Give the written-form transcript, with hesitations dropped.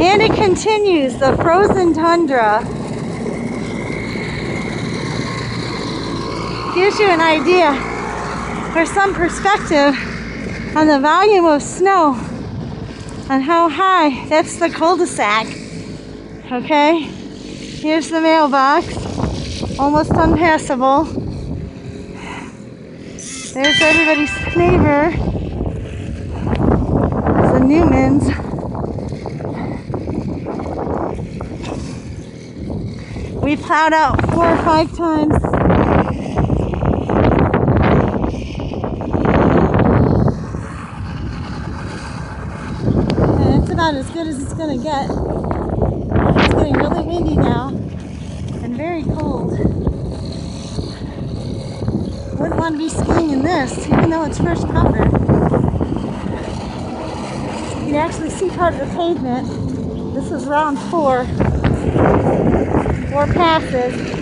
And it continues, the frozen tundra. Gives you an idea or some perspective on the volume of snow, on how high. That's the cul-de-sac. Okay, here's the mailbox, almost unpassable. There's everybody's neighbor, the Newmans. We plowed out 4 or 5 times. And it's about as good as it's gonna get. It's getting really windy now and very cold. Wouldn't want to be skiing in this, even though it's first powder. You can actually see part of the pavement. This is round 4. 4 passes.